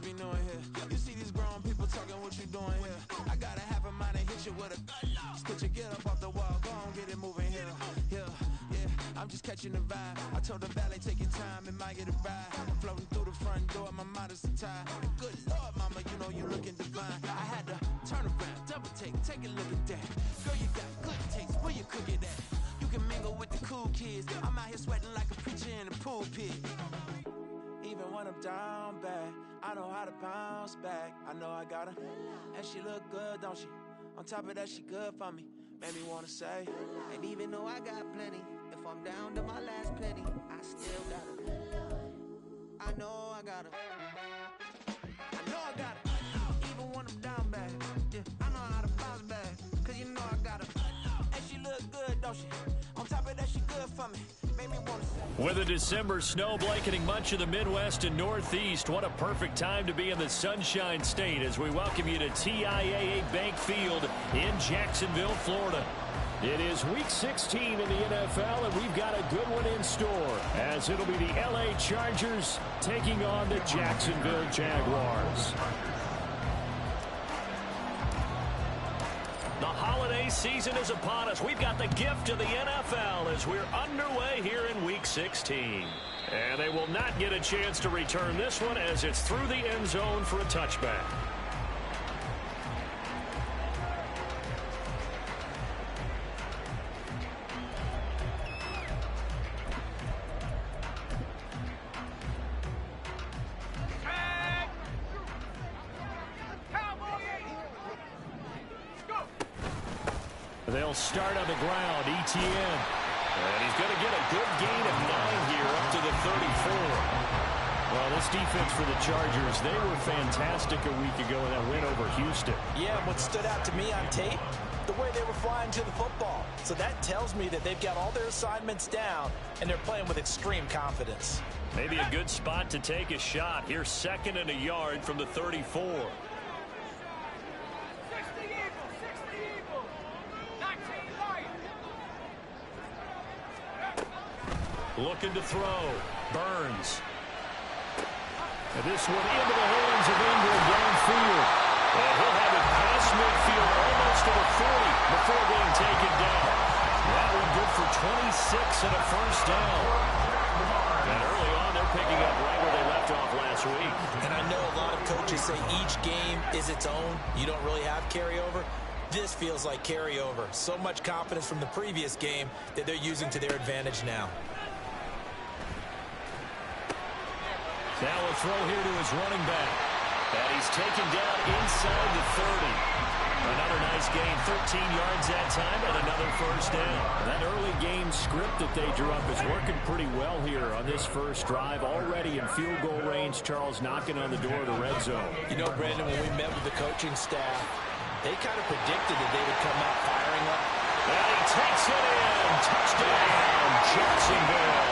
must be new in here. You see these grown people talking, what you doing here? I gotta have a mind and hit you with a stitch you, get up off the wall, go on, get it moving here. Yeah, I'm just catching the vibe. I told the valet, take your time, it might get a ride. Floating through the front door, my mind is tied. Good Lord, mama, you know you looking divine. I had to turn around, double take a look at that. Girl, you got good taste, where you cook it at? You can mingle with the cool kids. I'm out here sweating like a preacher in a pulpit. Even when I'm down bad, I know how to bounce back. I know I got her, and she look good, don't she? On top of that, she good for me. Made me wanna say, and even though I got plenty, if I'm down to my last penny, I still got her. I know I got her. I know I got her. Even when I'm down bad, yeah, I know how to bounce back. Cause you know I got her, and she look good, don't she? On top of that, she good for me. With a December snow blanketing much of the Midwest and Northeast, what a perfect time to be in the Sunshine State as we welcome you to TIAA Bank Field in Jacksonville, Florida. It is Week 16 in the NFL, and we've got a good one in store, as it'll be the LA Chargers taking on the Jacksonville Jaguars. The holiday season is upon us. We've got the gift of the NFL as we're underway here in Week 16. And they will not get a chance to return this one as it's through the end zone for a touchback. They'll start on the ground, ETN. And he's going to get a good gain of 9 here up to the 34. Well, this defense for the Chargers, they were fantastic a week ago in that win over Houston. Yeah, what stood out to me on tape, the way they were flying to the football. So that tells me that they've got all their assignments down, and they're playing with extreme confidence. Maybe a good spot to take a shot. Here's 2nd and a yard from the 34. Looking to throw. Burns. And this one into the hands of Ingram downfield. And he'll have it past midfield almost to the 40 before being taken down. That one good for 26 and a first down. And early on, they're picking up right where they left off last week. And I know a lot of coaches say each game is its own. You don't really have carryover. This feels like carryover. So much confidence from the previous game that they're using to their advantage now. Now a throw here to his running back. And he's taken down inside the 30. Another nice gain, 13 yards that time, and another first down. That early game script that they drew up is working pretty well here on this first drive. Already in field goal range, Charles knocking on the door of the red zone. You know, Brandon, when we met with the coaching staff, they kind of predicted that they would come out firing up. And he takes it in. Touchdown, Jacksonville.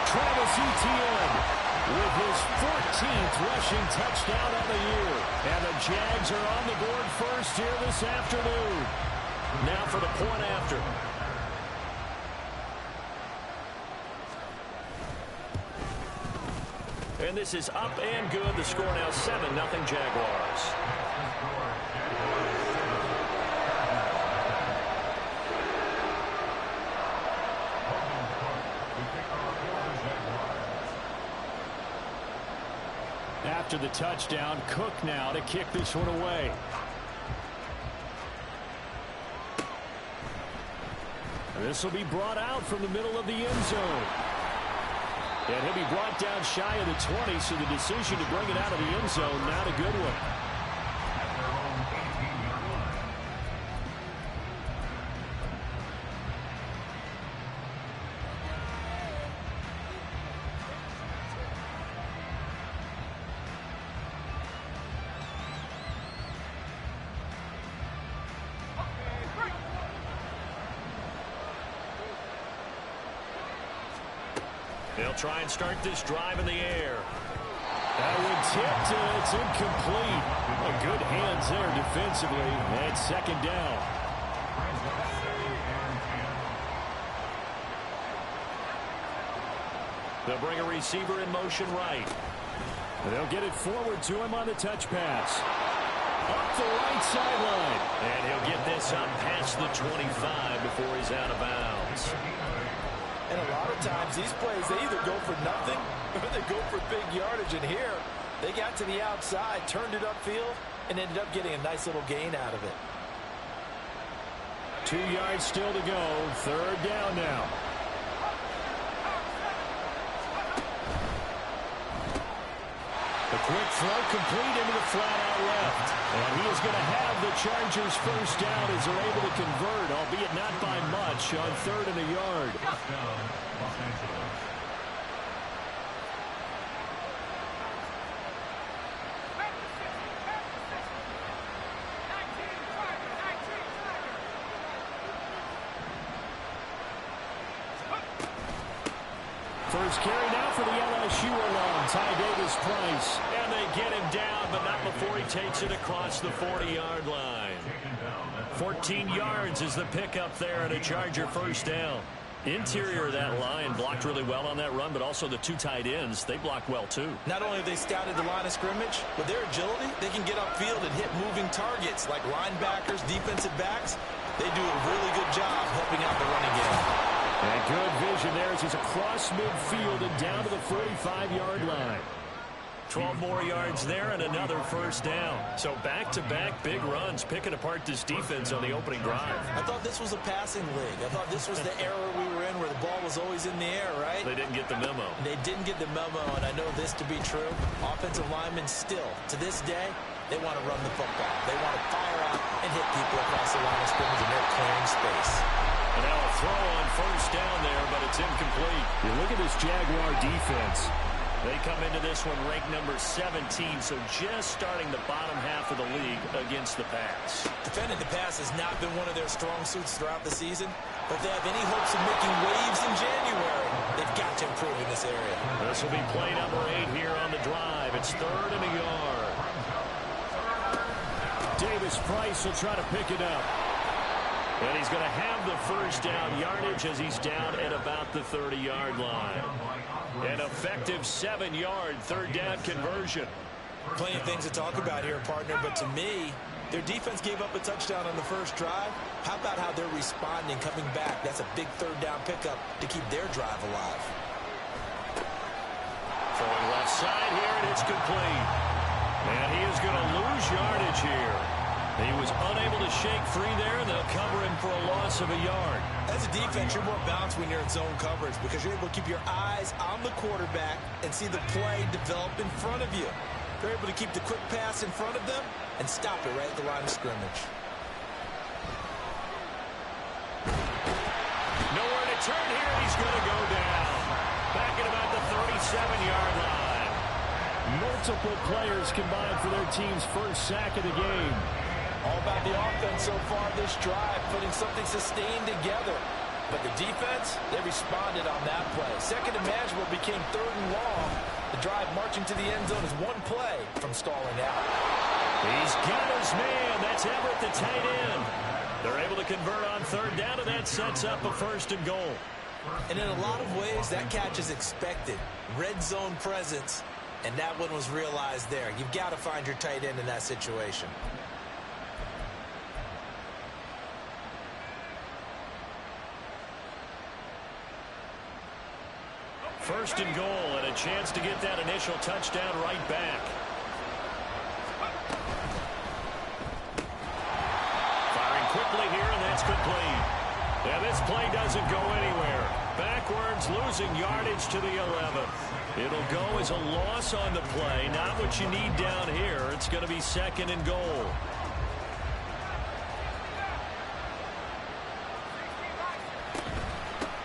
Travis Etienne with his 14th rushing touchdown of the year. And the Jags are on the board first here this afternoon. Now for the point after. And this is up and good. The score now 7-0 Jaguars. After the touchdown, Cook now to kick this one away. This will be brought out from the middle of the end zone. And he'll be brought down shy of the 20, so the decision to bring it out of the end zone, not a good one. They'll try and start this drive in the air. That one tipped, and it's incomplete. Well, good hands there defensively, and second down. They'll bring a receiver in motion right. And they'll get it forward to him on the touch pass. Up the right sideline. And he'll get this up past the 25 before he's out of bounds. And a lot of times these plays, they either go for nothing or they go for big yardage. And here, they got to the outside, turned it upfield, and ended up getting a nice little gain out of it. 2 yards still to go. Third down now. The quick throw complete into the flat-out left. And he is going to have the Chargers first down as they're able to convert, albeit not by much, on 3rd and a yard. First carry now for the LSU alum, Ty Davis-Price. And they get him down, but not before he takes it across the 40-yard line. 14 yards is the pickup there and a Charger first down. Interior of that line blocked really well on that run, but also the 2 tight ends, they blocked well too. Not only have they scouted the line of scrimmage, with their agility, they can get upfield and hit moving targets like linebackers, defensive backs. They do a really good job helping out the running game. And good vision there as he's across midfield and down to the 45-yard line. 12 more yards there and another first down. So back-to-back big runs, picking apart this defense on the opening drive. I thought this was a passing league. I thought this was the era we were in where the ball was always in the air, right? They didn't get the memo. They didn't get the memo, and I know this to be true. Offensive linemen still, to this day, they want to run the football. They want to fire out and hit people across the line of scrimmage, and they're clearing space. And now a throw on first down there, but it's incomplete. You look at this Jaguar defense. They come into this one ranked number 17, so just starting the bottom half of the league against the pass. Defending the pass has not been one of their strong suits throughout the season, but if they have any hopes of making waves in January, they've got to improve in this area. This will be play number 8 here on the drive. It's 3rd and a yard. Davis-Price will try to pick it up. And he's going to have the first down yardage as he's down at about the 30-yard line. An effective 7-yard third down conversion. Plenty of things to talk about here, partner, but to me, their defense gave up a touchdown on the first drive. How about how they're responding, coming back? That's a big third down pickup to keep their drive alive. Throwing left side here, and it's complete. And he is going to lose yardage here. He was unable to shake free there, and they'll cover him for a loss of a yard. As a defense, you're more balanced when you're in zone coverage because you're able to keep your eyes on the quarterback and see the play develop in front of you. They're able to keep the quick pass in front of them and stop it right at the line of scrimmage. Nowhere to turn here, and he's going to go down. Back at about the 37-yard line. Multiple players combined for their team's first sack of the game. All about the offense so far this drive, putting something sustained together. But the defense, they responded on that play. Second and manageable became 3rd and long. The drive marching to the end zone is one play from stalling out. He's got his man. That's Everett, the tight end. They're able to convert on 3rd down, and that sets up a 1st and goal. And in a lot of ways, that catch is expected. Red zone presence, and that one was realized there. You've got to find your tight end in that situation. First and goal, and a chance to get that initial touchdown right back. Firing quickly here, and that's complete. And this play doesn't go anywhere. Backwards, losing yardage to the 11th. It'll go as a loss on the play. Not what you need down here. It's going to be 2nd and goal.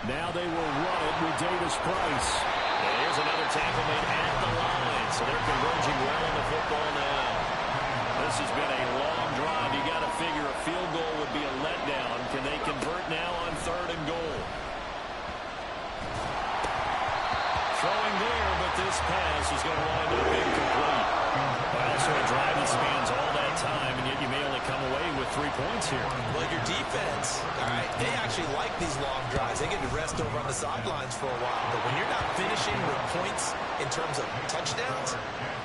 Now they will run it with Davis-Price. And here's another tackle made at the line. So they're converging well on the football now. This has been a long drive. You got to figure a field goal would be a letdown. Can they convert now on 3rd and goal? Throwing there, but this pass is going to wind up incomplete. Also a drive that spans all that time, and yet you may only come away with 3 points here. Well, your defense, all right, they actually like these long drives. They get to rest over on the sidelines for a while. But when you're not finishing with points in terms of touchdowns,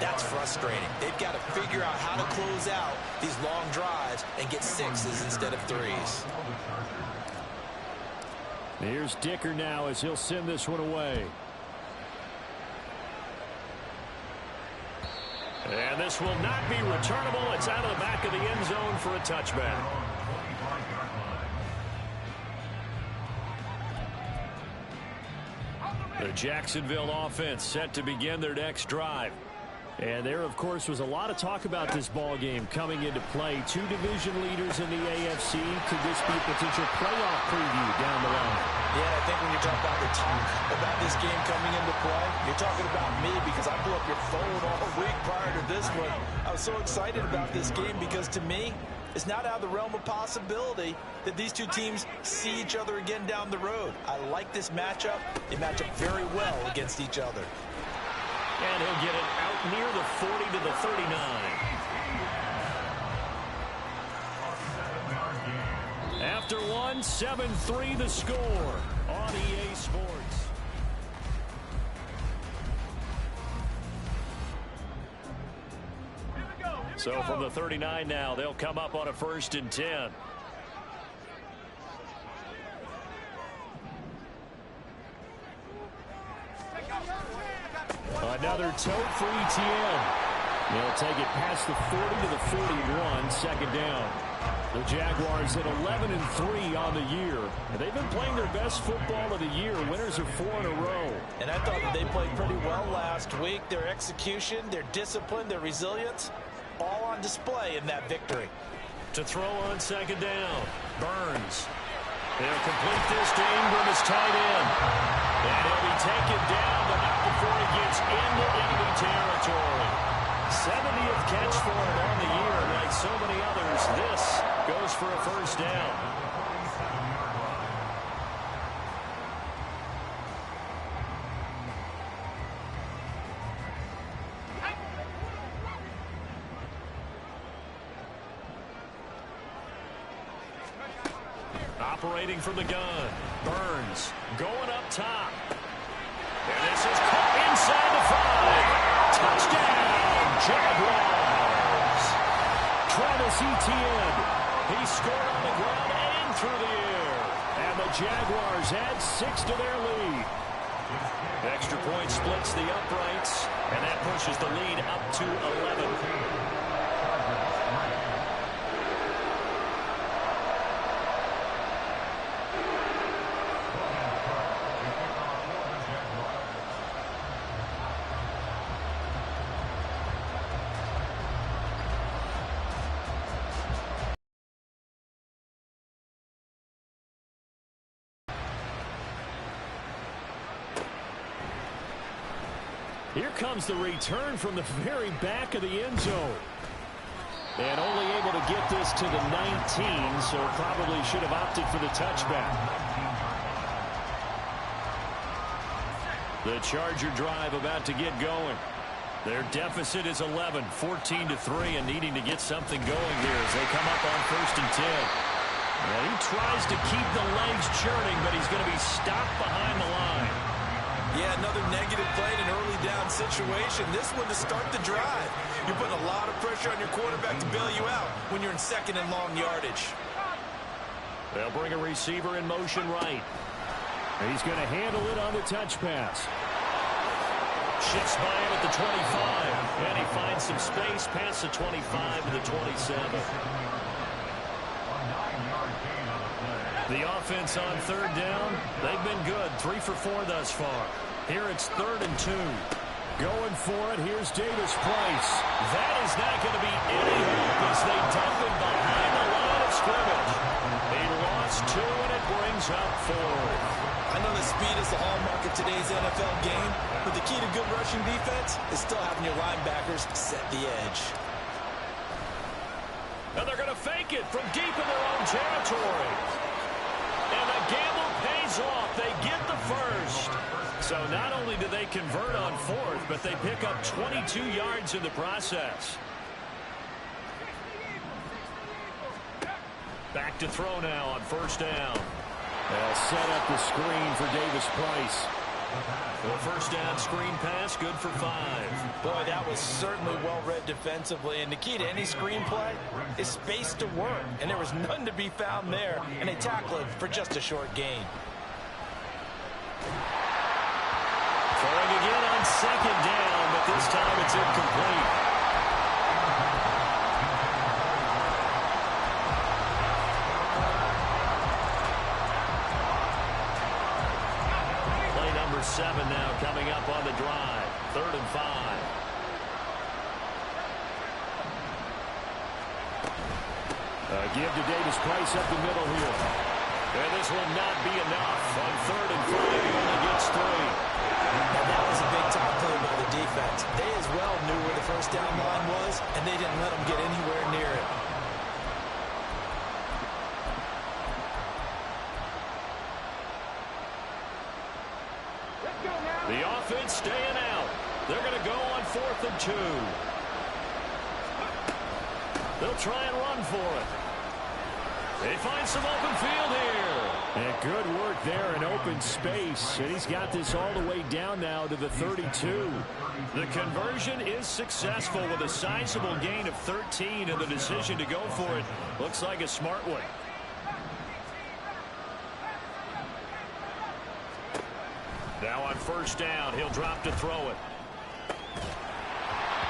That's frustrating. They've got to figure out how to close out these long drives and get 6s instead of 3s. Here's Dicker now as he'll send this one away. And this will not be returnable. It's out of the back of the end zone for a touchback. The Jacksonville offense set to begin their next drive. And there, of course, was a lot of talk about this ball game coming into play. Two division leaders in the AFC. Could this be a potential playoff preview down the line? Yeah, I think when you talk about the talk about this game coming into play, you're talking about me because I blew up your phone all week prior to this one. I was so excited about this game because, to me, it's not out of the realm of possibility that these two teams see each other again down the road. I like this matchup. They match up very well against each other. And he'll get it out near the 40 to the 39. After one, 7-3 the score on EA Sports. So from the 39 now, they'll come up on a 1st and 10. Another tote for ETN. They'll take it past the 40 to the 41, 2nd down. The Jaguars at 11-3 on the year. And they've been playing their best football of the year. Winners are 4 in a row. And I thought that they played pretty well last week. Their execution, their discipline, their resilience, all on display in that victory. To throw on 2nd down, Burns. They'll complete this to Ingram as tight end. And he'll be taken down, but not before he gets into enemy territory. 70th catch for him on the year. Like so many others, this goes for a 1st down. Operating from the gun, Burns going up top. And this is caught inside the 5. Touchdown, Jaguars. Travis Etienne. He scored on the ground and through the air. And the Jaguars add 6 to their lead. Extra point splits the uprights, and that pushes the lead up to 11. Here comes the return from the very back of the end zone. And only able to get this to the 19, so probably should have opted for the touchback. The Charger drive about to get going. Their deficit is 11, 14-3, and needing to get something going here as they come up on 1st and 10. And he tries to keep the legs churning, but he's going to be stopped behind the line. Yeah, another negative play in an early down situation. This one to start the drive. You're putting a lot of pressure on your quarterback to bail you out when you're in 2nd and long yardage. They'll bring a receiver in motion right. He's going to handle it on the touch pass. Shifts by him at the 25. And he finds some space past the 25 to the 27. The offense on 3rd down, they've been good. 3 for 4 thus far. Here it's 3rd and 2. Going for it, here's Davis Price. That is not going to be any help as they dump him behind the line of scrimmage. He lost 2, and it brings up 4. I know the speed is the hallmark of today's NFL game, but the key to good rushing defense is still having your linebackers set the edge. And they're going to fake it from deep in their own territory. And the gamble pays off. They get the 1st. So not only do they convert on 4th, but they pick up 22 yards in the process. Back to throw now on 1st down. They'll set up the screen for Davis Price. The first down screen pass, good for 5. Boy, that was certainly well-read defensively. And the key to any screen play is space to work. And there was none to be found there. And they tackle it for just a short gain. Throwing again on second down, but this time it's incomplete. Play number 7 now coming up on the drive. 3rd and 5. Give to Davis Price up the middle here. And this will not be enough. On 3rd and 5, he only gets 3. And that was a big-time play by the defense. They as well knew where the first down line was, and they didn't let them get anywhere near it. The offense staying out. They're going to go on 4th and 2. They'll try and run for it. They find some open field here. And good work there in open space. And he's got this all the way down now to the 32. The conversion is successful with a sizable gain of 13, and the decision to go for it looks like a smart one. Now on first down, he'll drop to throw it.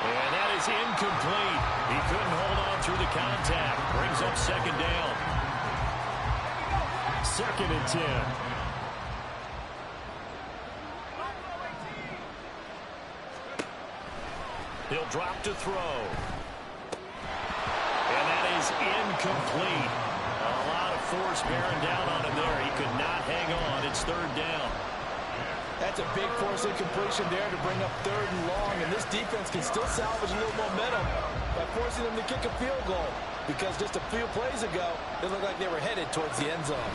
And that is incomplete. He couldn't hold on through the contact. Brings up second down. 2nd and 10. He'll drop to throw. And that is incomplete. A lot of force bearing down on him there. He could not hang on. It's 3rd down. That's a big force incompletion there to bring up 3rd and long, and this defense can still salvage a little momentum by forcing them to kick a field goal, because just a few plays ago, it looked like they were headed towards the end zone.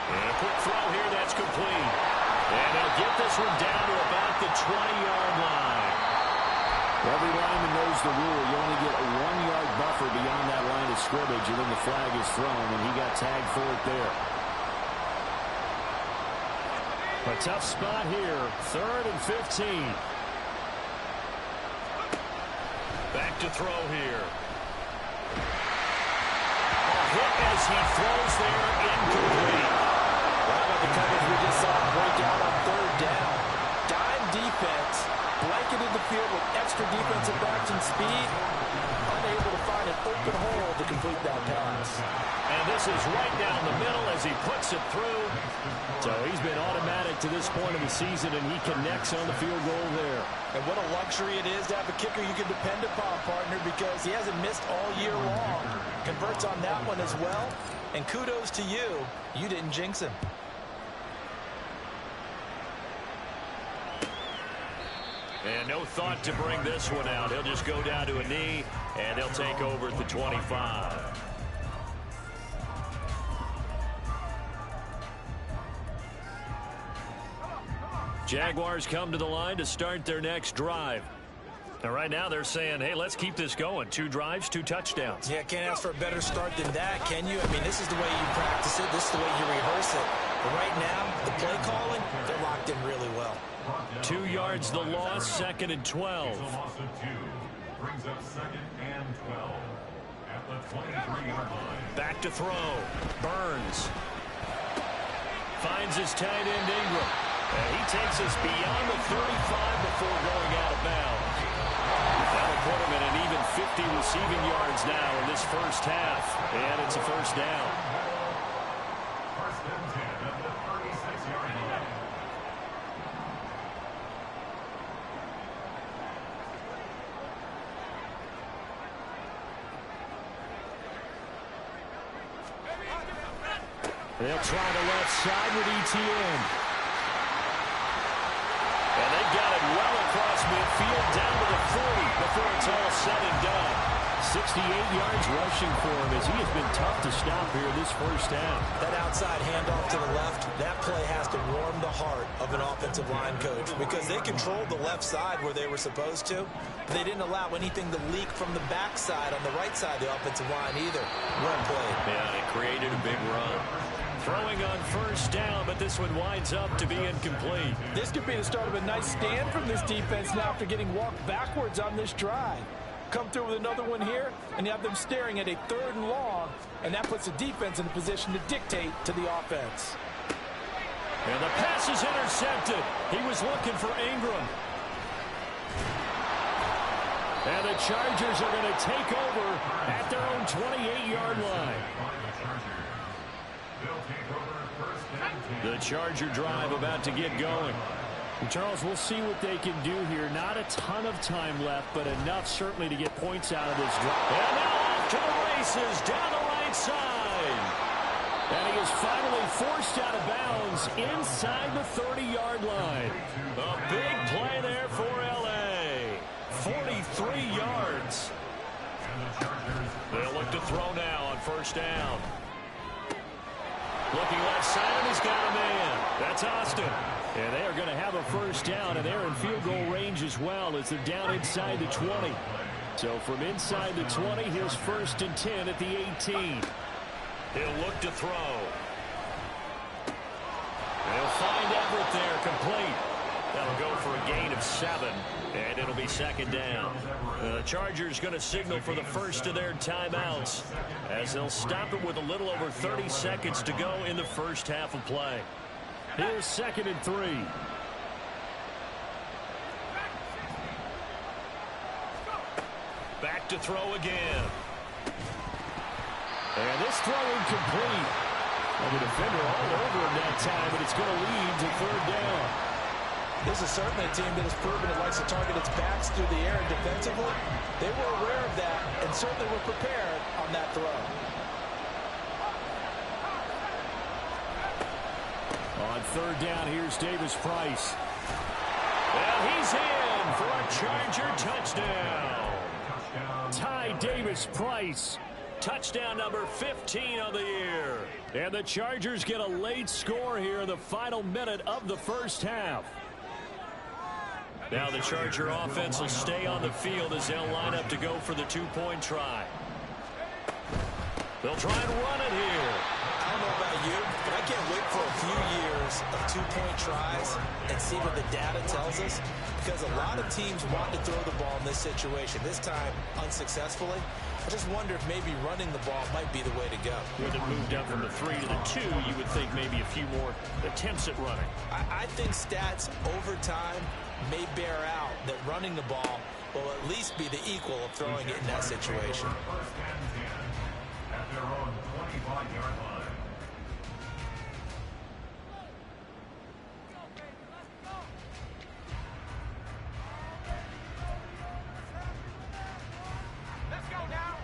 And a quick throw here, that's complete. And they'll get this one down to about the 20-yard line. Every lineman knows the rule. You only get a 1-yard buffer beyond that line of scrimmage, and then the flag is thrown, and he got tagged for it there. A tough spot here. 3rd and 15. Back to throw here. A hit as he throws there, incomplete. How about the coverage we just saw break out on 3rd down? Dime defense, blanketed the field with extra defensive backs and speed, unable to find an open hole to complete that pass. And this is right down the middle as he puts it through. So he's been automatic to this point of the season, and he connects on the field goal there. And what a luxury it is to have a kicker you can depend upon, partner, because he hasn't missed all year long. Converts on that one as well. And kudos to you. You didn't jinx him. And no thought to bring this one out. He'll just go down to a knee, and they'll take over at the 25. Jaguars come to the line to start their next drive. And right now they're saying, hey, let's keep this going. 2 drives, 2 touchdowns. Yeah, can't ask for a better start than that, can you? I mean, this is the way you practice it. This is the way you rehearse it. But right now, the play calling, they're locked in really well. 2 yards the loss, 2nd and 12. Brings up 2nd and 12 at the 23-yard line. Back to throw. Burns. Finds his tight end Ingram. And he takes us beyond the 35 before going out of bounds. That'll put him at an even 50 receiving yards now in this first half. And it's a first down. First and 10 at the 36-yard line. They'll try the left side with ETN. And they've got it well across midfield down to the 40 before it's all said and done. 68 yards rushing for him as he has been tough to stop here this first half. That outside handoff to the left, that play has to warm the heart of an offensive line coach because they controlled the left side where they were supposed to. They didn't allow anything to leak from the backside on the right side of the offensive line either. Well played. Yeah, it created a big run. Throwing on first down, but this one winds up to be incomplete. This could be the start of a nice stand from this defense now after getting walked backwards on this drive. Come through with another one here, and you have them staring at a 3rd and long, and that puts the defense in a position to dictate to the offense. And the pass is intercepted. He was looking for Ingram. And the Chargers are going to take over at their own 28-yard line. The Charger drive about to get going. And Charles, we'll see what they can do here. Not a ton of time left, but enough certainly to get points out of this drive. And now off to the races down the right side. And he is finally forced out of bounds inside the 30-yard line. A big play there for L.A. 43 yards. They'll look to throw now on first down. Looking left side, and he's got a man. That's Austin. And they are going to have a first down, and they're in field goal range as well as they're down inside the 20. So from inside the 20, here's 1st and 10 at the 18. He'll look to throw. They'll find Everett there, complete. That'll go for a gain of 7, and it'll be 2nd down. The Chargers going to signal for the first of their timeouts as they'll stop it with a little over 30 seconds to go in the first half of play. Here's 2nd and 3. Back to throw again. And this throw incomplete. Well, the defender all over him that time, but it's going to lead to 3rd down. This is certainly a team that has proven it likes to target its backs through the air and defensively. They were aware of that and certainly were prepared on that throw. On 3rd down, here's Davis Price. Well, he's in for a Charger touchdown. Ty Davis Price. Touchdown number 15 on the year. And the Chargers get a late score here in the final minute of the first half. Now the Charger offense will stay on the field as they'll line up to go for the 2-point try. They'll try and run it here. I don't know about you, but I can't wait for a few years of 2-point tries and see what the data tells us, because a lot of teams want to throw the ball in this situation. This time, unsuccessfully. I just wonder if maybe running the ball might be the way to go. With it moved up from the 3 to the 2, you would think maybe a few more attempts at running. I think stats over time may bear out that running the ball will at least be the equal of throwing it in that situation. At their own 25-yard line.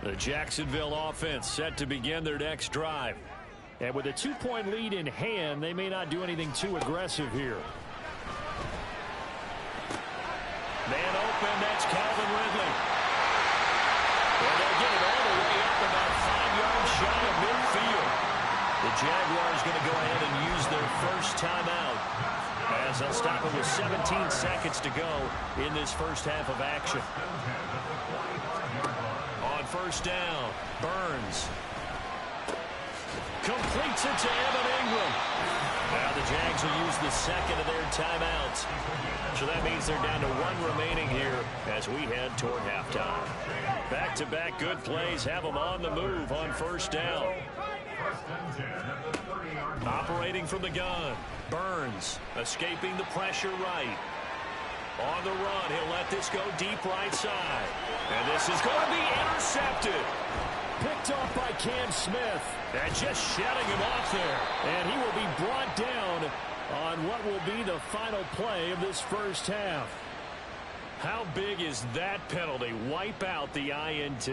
The Jacksonville offense set to begin their next drive. And with a 2-point lead in hand, they may not do anything too aggressive here. Man open, that's Calvin Ridley. And they'll get it all the way up about 5 yards shy of midfield. The Jaguars going to go ahead and use their first timeout as they'll stop it with 17 seconds to go in this first half of action. On first down, Burns completes it to Evan Ingram. Now the Jags will use the second of their timeouts. So that means they're down to 1 remaining here as we head toward halftime. Back-to-back good plays have them on the move on first down. Operating from the gun, Burns escaping the pressure right. On the run, he'll let this go deep right side. And this is going to be intercepted. Picked off by Cam Smith. And just shutting him off there. And he will be brought down on what will be the final play of this first half. How big is that penalty? Wipe out the INT.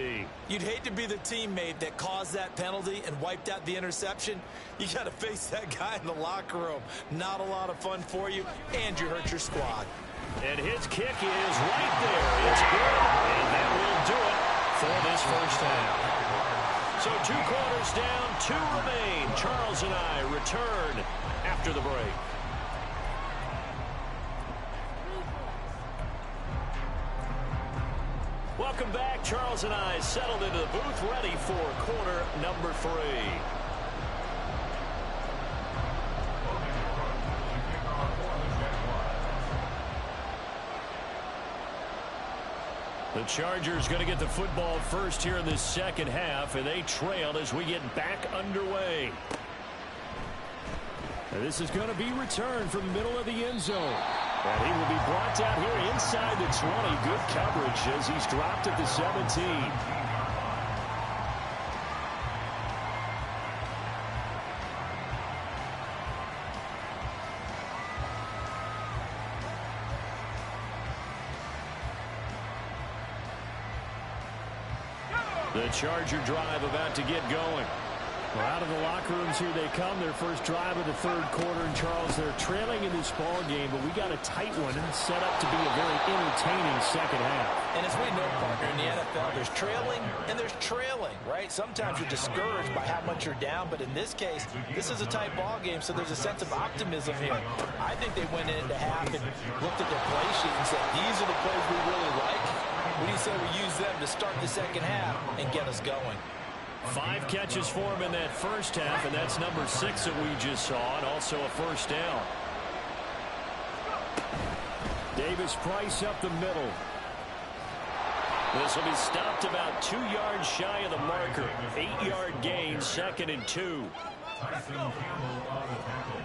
You'd hate to be the teammate that caused that penalty and wiped out the interception. You got to face that guy in the locker room. Not a lot of fun for you, and you hurt your squad. And his kick is right there. It's good, and that will do it for this first half. So 2 quarters down, 2 remain. Charles and I return after the break. Welcome back. Charles and I settled into the booth, ready for quarter number 3. The Chargers going to get the football first here in this second half, and they trail as we get back underway. And this is going to be returned from the middle of the end zone. And he will be brought down here inside the 20. Good coverage as he's dropped at the 17. The Charger drive about to get going. Well, out of the locker rooms here they come. Their first drive of the third quarter. And Charles, they're trailing in this ball game, but we got a tight one set up to be a very entertaining second half. And as we know, Parker, in the NFL, there's trailing and there's trailing, right? Sometimes you're discouraged by how much you're down, but in this case, this is a tight ball game, so there's a sense of optimism here. I think they went into half and looked at their play sheet and said, these are the plays we really like. What do you say we use them to start the second half and get us going? 5 catches for him in that first half, and that's number 6 that we just saw, and also a first down. Davis-Price up the middle. This will be stopped about 2 yards shy of the marker. 8-yard gain, 2nd and 2. Tyson Campbell on the tackle.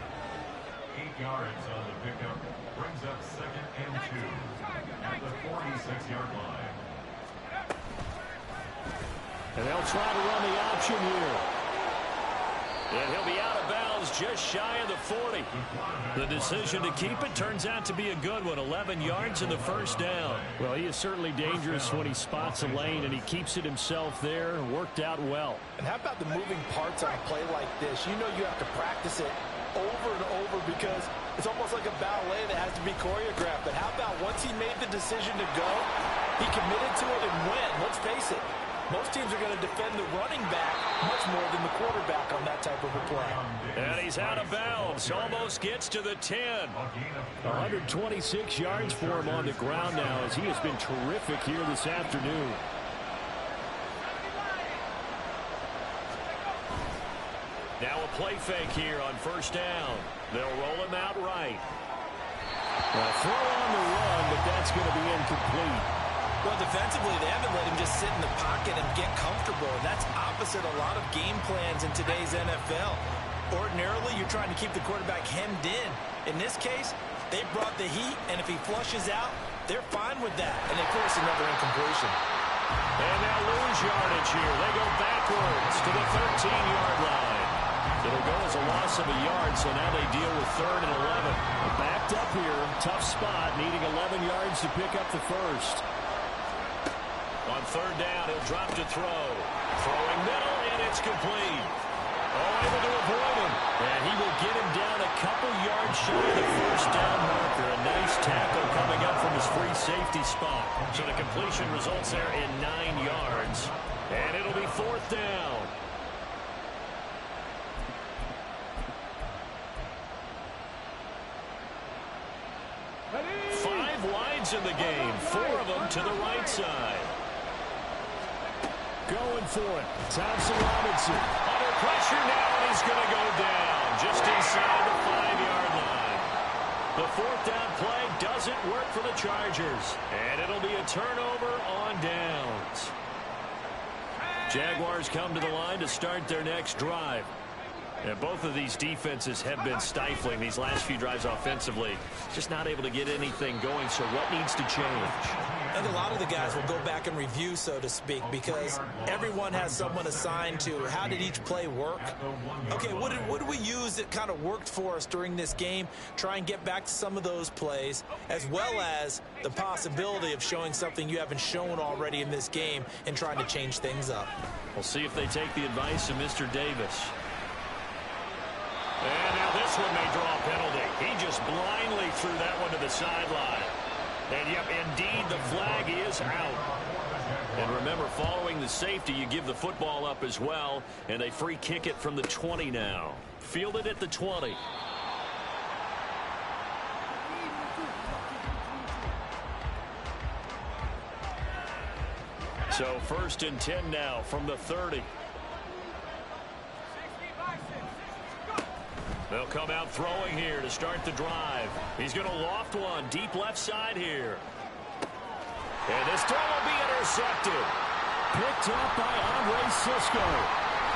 8 yards on the pickup. Brings up 2nd and 2 at the 46-yard line. And they'll try to run the option here. And he'll be out of bounds just shy of the 40. The decision to keep it turns out to be a good one. 11 yards in the first down. Well, he is certainly dangerous when he spots a lane, and he keeps it himself there. Worked out well. And how about the moving parts on a play like this? You know you have to practice it over and over because it's almost like a ballet that has to be choreographed. But how about once he made the decision to go, he committed to it and went. Let's face it. Most teams are going to defend the running back much more than the quarterback on that type of a play. And he's out of bounds. Almost gets to the 10. 126 yards for him on the ground now as he has been terrific here this afternoon. Now a play fake here on first down. They'll roll him out right. Well, throw on the run, but that's going to be incomplete. Well, defensively, they haven't let him just sit in the pocket and get comfortable. And that's opposite a lot of game plans in today's NFL. Ordinarily, you're trying to keep the quarterback hemmed in. In this case, they brought the heat, and if he flushes out, they're fine with that. And they force another incompletion. And they'll lose yardage here. They go backwards to the 13-yard line. It'll go as a loss of a yard, so now they deal with 3rd and 11. They're backed up here. Tough spot, needing 11 yards to pick up the first. On 3rd down, he'll drop to throw. Throwing middle, and it's complete. Oh, able to avoid him. And he will get him down a couple yards shy of the first down marker. A nice tackle coming up from his free safety spot. So the completion results there in 9 yards. And it'll be 4th down. Five wides in the game. 4 of them to the right side. Going for it. Thompson Robinson. Under pressure now, and he's going to go down just inside the 5-yard line. The 4th down play doesn't work for the Chargers. And it'll be a turnover on downs. Jaguars come to the line to start their next drive. And both of these defenses have been stifling these last few drives offensively. Just not able to get anything going, so what needs to change? I think a lot of the guys will go back and review, so to speak, because everyone has someone assigned to how did each play work. Okay, what did we use that kind of worked for us during this game? Try and get back to some of those plays, as well as the possibility of showing something you haven't shown already in this game and trying to change things up. We'll see if they take the advice of Mr. Davis. And now this one may draw a penalty. He just blindly threw that one to the sideline. And, yep, indeed, the flag is out. And remember, following the safety, you give the football up as well. And they free kick it from the 20 now. Fielded at the 20. So 1st and 10 now from the 30. They'll come out throwing here to start the drive. He's going to loft one deep left side here. And this throw will be intercepted. Picked up by Andre Cisco.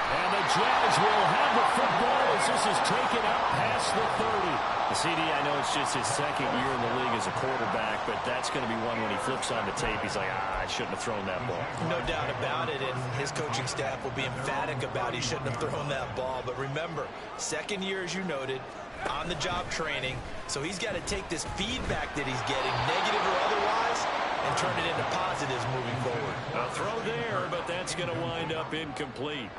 And the Jags will have the football as this is taken out past the 30. The CD, I know it's just his second year in the league as a quarterback, but that's going to be one when he flips on the tape. He's like, I shouldn't have thrown that ball. No doubt about it, and his coaching staff will be emphatic about he shouldn't have thrown that ball. But remember, second year, as you noted, on-the-job training, so he's got to take this feedback that he's getting, negative or otherwise, and turn it into positives moving forward. A throw there, but that's going to wind up incomplete.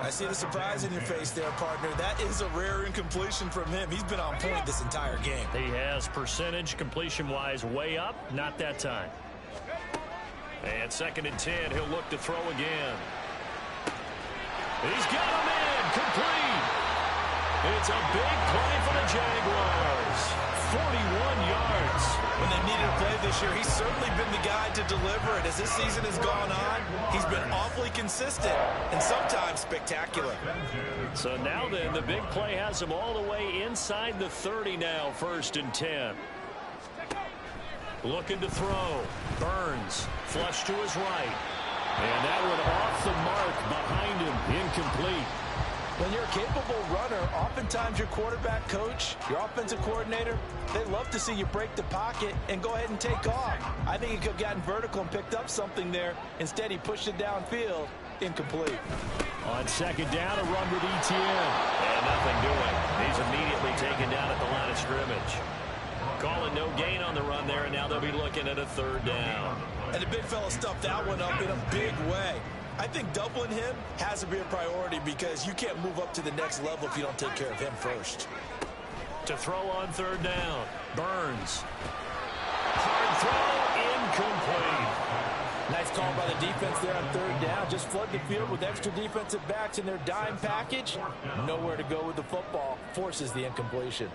I see the surprise in your face there, partner. That is a rare incompletion from him. He's been on point this entire game. He has percentage completion-wise way up, not that time. And 2nd and 10, he'll look to throw again. He's got him in, complete. It's a big play for the Jaguars. 41 yards. When they needed a play this year, he's certainly been the guy to deliver it. As this season has gone on, he's been awfully consistent and sometimes spectacular. So now then, the big play has him all the way inside the 30 now, 1st and 10. Looking to throw. Burns, flush to his right. And that one off the mark behind him, incomplete. When you're a capable runner, oftentimes your quarterback coach, your offensive coordinator, they love to see you break the pocket and go ahead and take off. I think he could have gotten vertical and picked up something there. Instead, he pushed it downfield, incomplete. On 2nd down, a run with Etienne. And nothing doing. He's immediately taken down at the line of scrimmage. Calling no gain on the run there, and now they'll be looking at a 3rd down. And the big fella stuffed that one up in a big way. I think doubling him has to be a priority because you can't move up to the next level if you don't take care of him first. To throw on 3rd down, Burns. Hard throw, incomplete. Nice call by the defense there on 3rd down. Just flood the field with extra defensive backs in their dime package. Nowhere to go with the football. Forces the incompletion.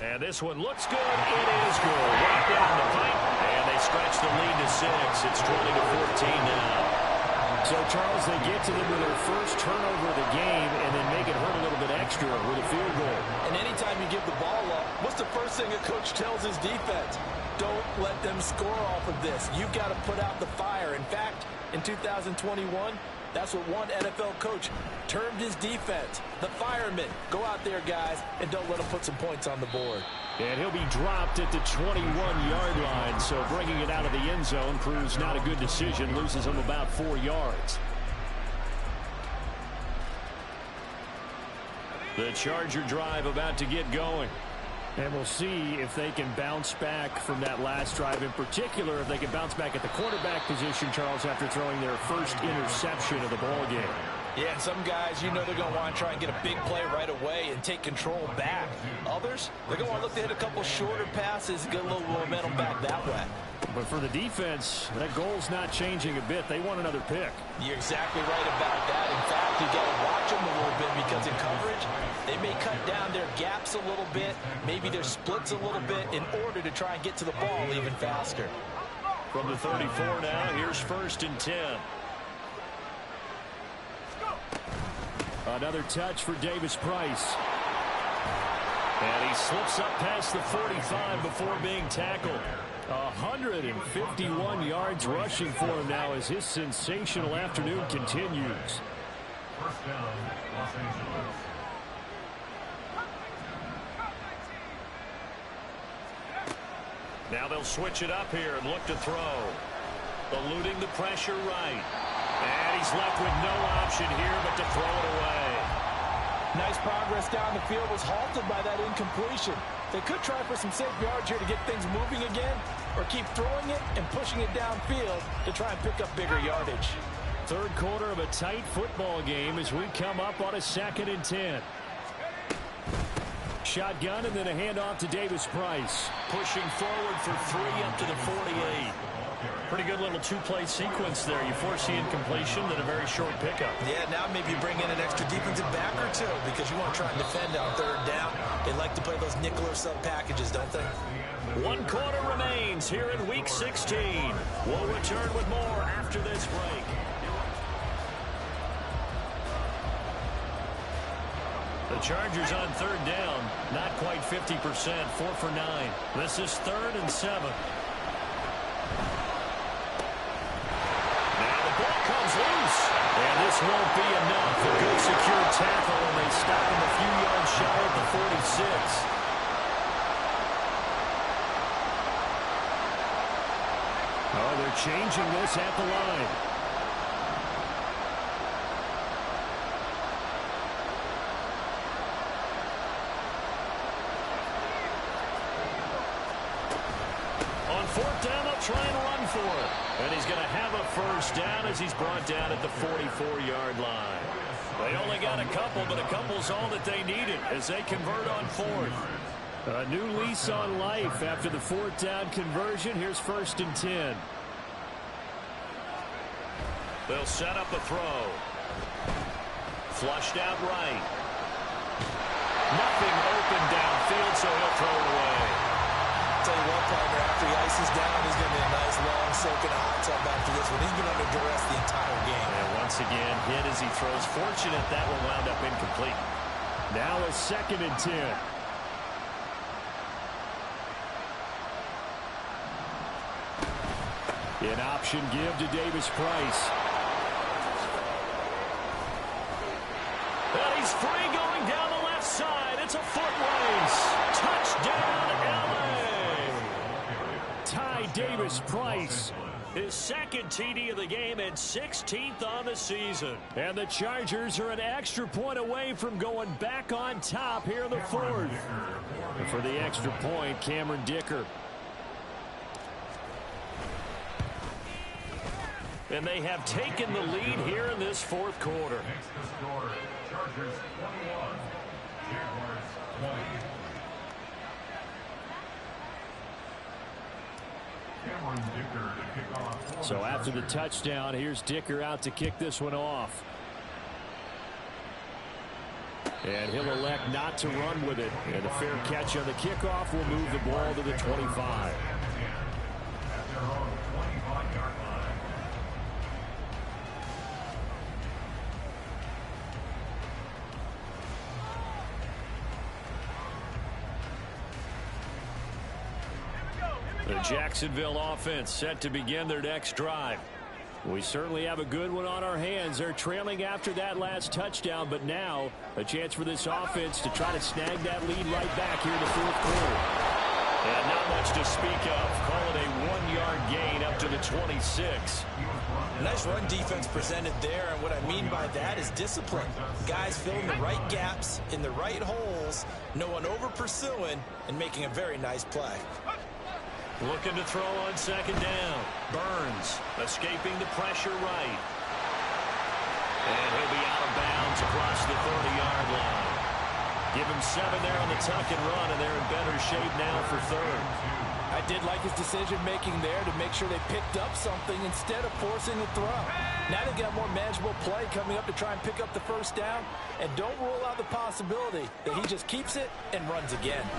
And this one looks good. It is good. Right down the pipe. And they stretch the lead to 6. It's 20-14 now. So, Charles, they get to them with their first turnover of the game and then make it hurt a little bit extra with a field goal. And anytime you give the ball up, what's the first thing a coach tells his defense? Don't let them score off of this. You've got to put out the fire. In fact, in 2021, that's what one NFL coach termed his defense. The firemen. Go out there, guys, and don't let them put some points on the board. And he'll be dropped at the 21-yard line, so bringing it out of the end zone proves not a good decision. Loses him about 4 yards. The Charger drive about to get going. And we'll see if they can bounce back from that last drive. In particular, if they can bounce back at the quarterback position, Charles, after throwing their first interception of the ball game. Yeah, and some guys, you know they're going to want to try and get a big play right away and take control back. Others, they're going to want to look to hit a couple shorter passes and get a little momentum back that way. But for the defense, that goal's not changing a bit. They want another pick. You're exactly right about that. In fact, you got to watch them a little bit because in coverage, they may cut down their gaps a little bit, maybe their splits a little bit in order to try and get to the ball even faster. From the 34 now, here's 1st and 10. Another touch for Davis Price. And he slips up past the 45 before being tackled. 151 yards rushing for him now as his sensational afternoon continues. 1st down, Los Angeles. Now they'll switch it up here and look to throw. Eluding the pressure right. And he's left with no option here but to throw it away. Nice progress down the field was halted by that incompletion. They could try for some safe yards here to get things moving again, or keep throwing it and pushing it downfield to try and pick up bigger yardage. 3rd quarter of a tight football game as we come up on a 2nd and 10. Shotgun and then a handoff to Davis Price. Pushing forward for 3 up to the 48. Pretty good little two-play sequence there. You force the incompletion, then a very short pickup. Yeah, now maybe bring in an extra defensive back or two because you want to try and defend on 3rd down. They like to play those nickel or sub packages, don't they? 1 quarter remains here in Week 16. We'll return with more after this break. The Chargers on third down, not quite 50%, 4 for 9. This is 3rd and 7. Now the ball comes loose, and this won't be enough. A good secure tackle, and they stop him a few yards shy at the 46. Oh, they're changing this at the line. On 4th down, they'll try and run for it. And he's going to have a first down as he's brought down at the 44-yard line. They only got a couple, but a couple's all that they needed as they convert on 4th. A new lease on life after the 4th down conversion. Here's 1st and 10. They'll set up a throw. Flushed out right. Nothing open downfield, so he'll throw it away. Tell you what, partner, after he ices down, he's going to be a nice long soak in a hot tub after this one. He's been under duress the entire game. And once again, hit as he throws. Fortunate that one wound up incomplete. Now a 2nd and 10. An option give to Davis Price. And he's free going down the left side. It's a foot race. Touchdown, LA. Ty Davis Price. His 2nd TD of the game and 16th on the season. And the Chargers are an extra point away from going back on top here in the 4th. And for the extra point, Cameron Dicker. And they have taken the lead here in this 4th quarter. Makes the score Chargers 21, Jaguars 20. Cameron Dicker to kick off. So after the touchdown, here's Dicker out to kick this one off. And he'll elect not to run with it. And a fair catch on the kickoff will move the ball to the 25. At their own 25-yard line. The Jacksonville offense set to begin their next drive. We certainly have a good one on our hands. They're trailing after that last touchdown, but now a chance for this offense to try to snag that lead right back here in the 4th quarter. And not much to speak of. Call it a 1-yard gain up to the 26. Nice run defense presented there, and what I mean by that is discipline. Guys filling the right gaps in the right holes, no one over pursuing, and making a very nice play. Looking to throw on 2nd down. Burns escaping the pressure right. And he'll be out of bounds across the 30-yard line. Give him 7 there on the tuck and run, and they're in better shape now for 3rd. I did like his decision-making there to make sure they picked up something instead of forcing the throw. Now they've got more manageable play coming up to try and pick up the 1st down, and don't rule out the possibility that he just keeps it and runs again.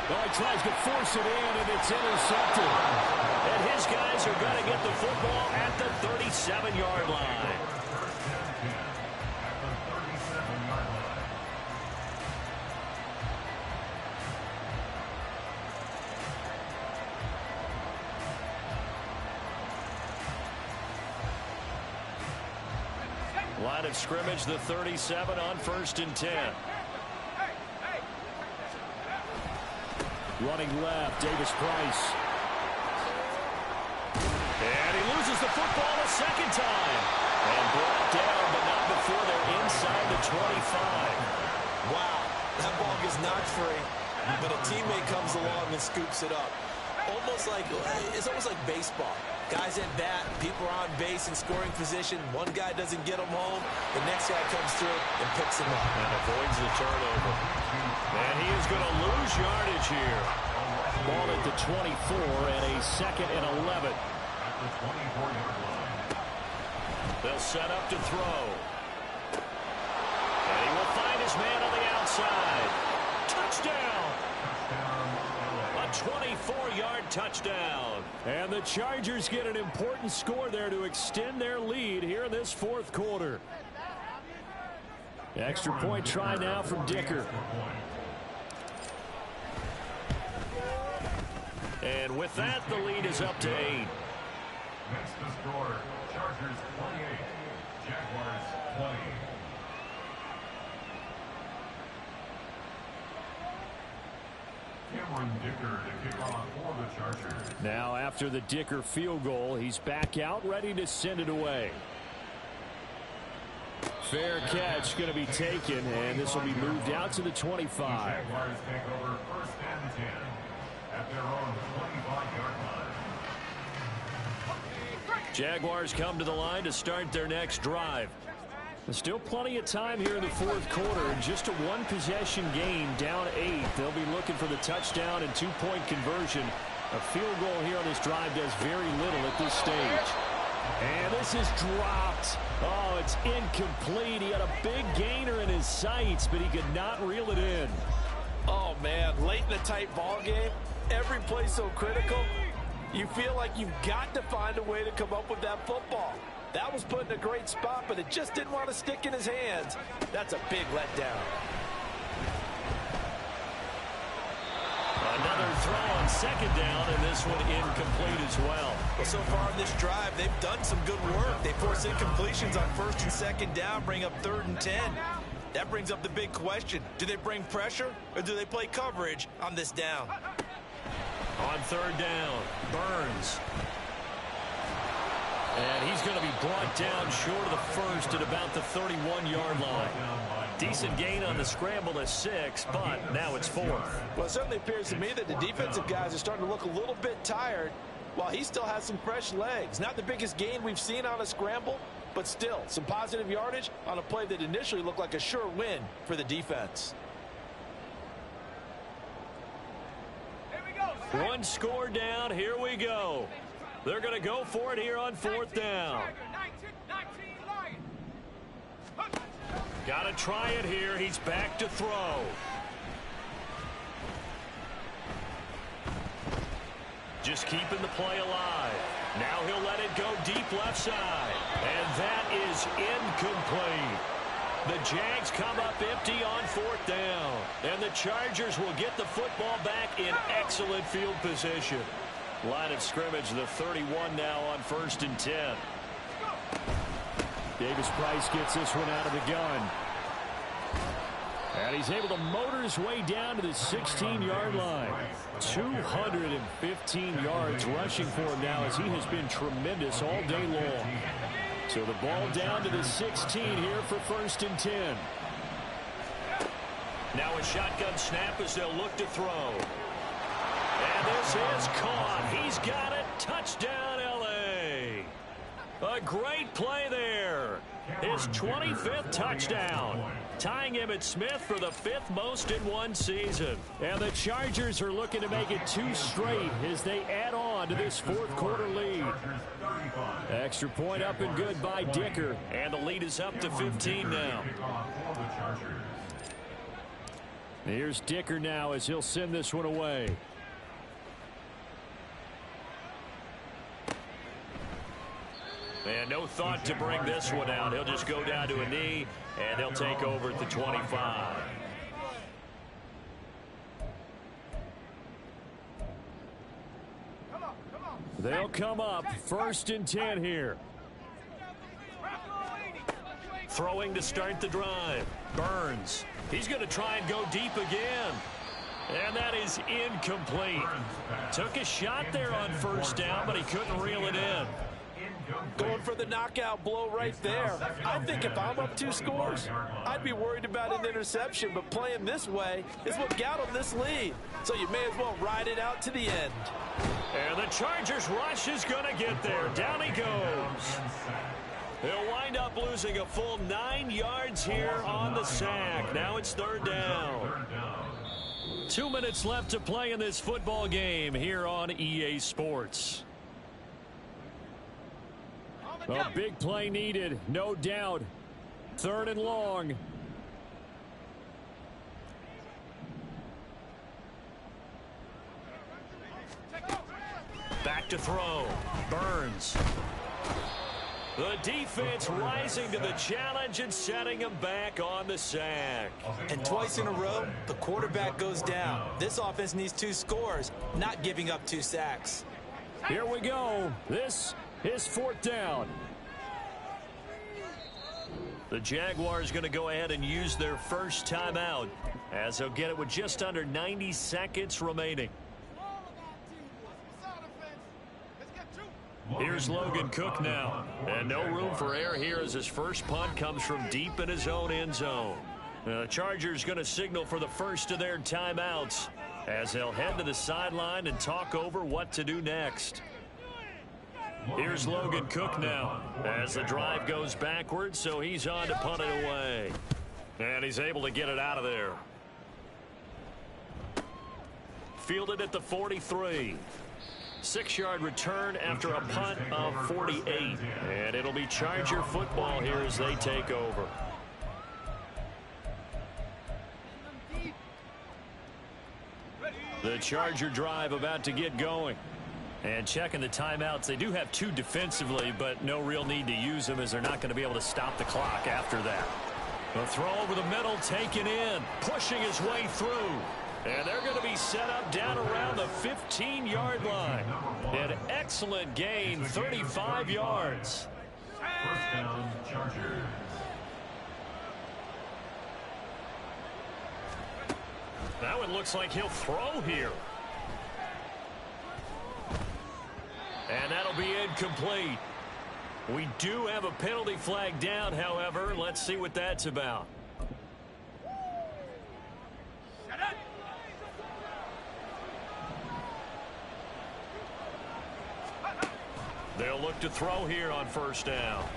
Well, he tries to force it in, and it's intercepted. And his guys are going to get the football at the 37-yard line. Line of scrimmage, the 37 on 1st and 10. Running left, Davis Price. And he loses the football a 2nd time. And brought down, but not before they're inside the 25. Wow, that ball gets knocked free, but a teammate comes along and scoops it up. It's almost like baseball. Guys at bat, people are on base in scoring position. One guy doesn't get them home. The next guy comes through and picks him up. And avoids the turnover. And he is going to lose yardage here. Ball at the 24 and a 2nd and 11. At the 24-yard line. They'll set up to throw. And he will find his man on the outside. Touchdown! A 24-yard touchdown. And the Chargers get an important score there to extend their lead here in this 4th quarter. Extra point try now from Dicker. And with that, the lead is up to 8. Next to score, Chargers 28, Jaguars 20. Cameron Dicker to kick off for the Chargers. Now after the Dicker field goal, he's back out ready to send it away. Fair catch going to be taken, and this will be moved out to the 25. Jaguars take over 1st and 10 at their own 25-yard line. Jaguars come to the line to start their next drive. There's still plenty of time here in the 4th quarter. Just a one-possession game, down 8. They'll be looking for the touchdown and 2-point conversion. A field goal here on this drive does very little at this stage. And this is dropped. Oh, it's incomplete. He had a big gainer in his sights, but he could not reel it in. Oh, man, late in a tight ball game, every play so critical, you feel like you've got to find a way to come up with that football. That was put in a great spot, but it just didn't want to stick in his hands. That's a big letdown. Another throw on 2nd down, and this one incomplete as well. Well, so far in this drive, they've done some good work. They force incompletions on 1st and 2nd down, bring up 3rd and 10. That brings up the big question. Do they bring pressure, or do they play coverage on this down? On 3rd down, Burns. And he's going to be brought down short of the 1st at about the 31-yard line. Decent gain on the scramble to 6, but now it's 4th. Well, it certainly appears to me that the defensive guys are starting to look a little bit tired while he still has some fresh legs. Not the biggest gain we've seen on a scramble, but still some positive yardage on a play that initially looked like a sure win for the defense. One score down. Here we go. They're going to go for it here on 4th down. Got to try it here. He's back to throw. Just keeping the play alive. Now he'll let it go deep left side. And that is incomplete. The Jags come up empty on 4th down. And the Chargers will get the football back in excellent field position. Line of scrimmage, the 31 now on 1st and 10. Davis Price gets this one out of the gun. And he's able to motor his way down to the 16-yard line. 215 yards rushing for him now as he has been tremendous all day long. So the ball down to the 16 here for 1st and 10. Now a shotgun snap as they'll look to throw. And this is caught. He's got it. Touchdown, L.A. A great play there. His 25th touchdown. Tying Emmitt Smith for the 5th most in one season. And the Chargers are looking to make it 2 straight as they add on to this 4th quarter lead. Extra point up and good by Dicker. And the lead is up to 15 now. Here's Dicker now as he'll send this one away. And no thought to bring this one out. He'll just go down to a knee, and they'll take over at the 25. They'll come up 1st and 10 here. Throwing to start the drive. Burns. He's going to try and go deep again. And that is incomplete. Took a shot there on 1st down, but he couldn't reel it in. Going for the knockout blow right there. I think if I'm up 2 scores, I'd be worried about an interception, but playing this way is what got him this lead. So you may as well ride it out to the end. And the Chargers rush is going to get there. Down he goes. He'll wind up losing a full 9 yards here on the sack. Now it's 3rd down. 2 minutes left to play in this football game here on EA Sports. A big play needed, no doubt. 3rd and long. Back to throw. Burns. The defense rising to the challenge and setting him back on the sack. And twice in a row, the quarterback goes down. This offense needs 2 scores, not giving up 2 sacks. Here we go. This is 4th down. The Jaguars going to go ahead and use their first timeout as they'll get it with just under 90 seconds remaining. Here's Logan Cook now. And no room for error here as his first punt comes from deep in his own end zone. The Chargers going to signal for the first of their timeouts as they'll head to the sideline and talk over what to do next. Here's Logan Cook now as the drive goes backwards, so he's on to punt it away. And he's able to get it out of there. Fielded at the 43. 6-yard return after a punt of 48. And it'll be Charger football here as they take over. The Charger drive about to get going. And checking the timeouts, they do have 2 defensively, but no real need to use them as they're not going to be able to stop the clock after that. The throw over the middle, taken in, pushing his way through. And they're going to be set up down around the 15-yard line. An excellent gain, 35 yards. First down, Chargers. That one looks like he'll throw here. And that'll be incomplete. We do have a penalty flag down, however. Let's see what that's about. They'll look to throw here on first down.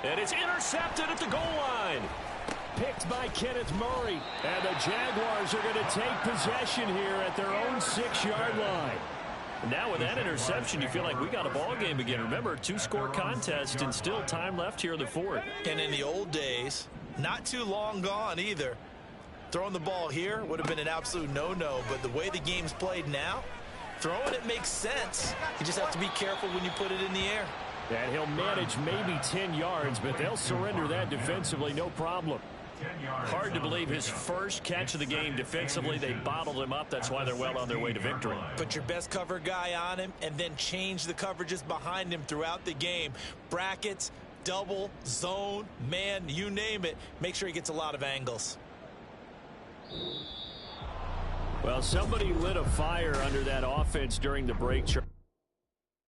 And it's intercepted at the goal line. Picked by Kenneth Murray. And the Jaguars are going to take possession here at their own 6-yard line. Now with that interception, you feel like we got a ball game again. Remember, 2-score contest and still time left here in the 4th. And in the old days, not too long gone either. Throwing the ball here would have been an absolute no-no, but the way the game's played now, throwing it makes sense. You just have to be careful when you put it in the air. And he'll manage maybe 10 yards, but they'll surrender that defensively, no problem. Hard to believe his first catch of the game defensively. They bottled him up. That's why they're well on their way to victory. Put your best cover guy on him and then change the coverages behind him throughout the game. Brackets, double, zone, man, you name it. Make sure he gets a lot of angles. Well, somebody lit a fire under that offense during the break.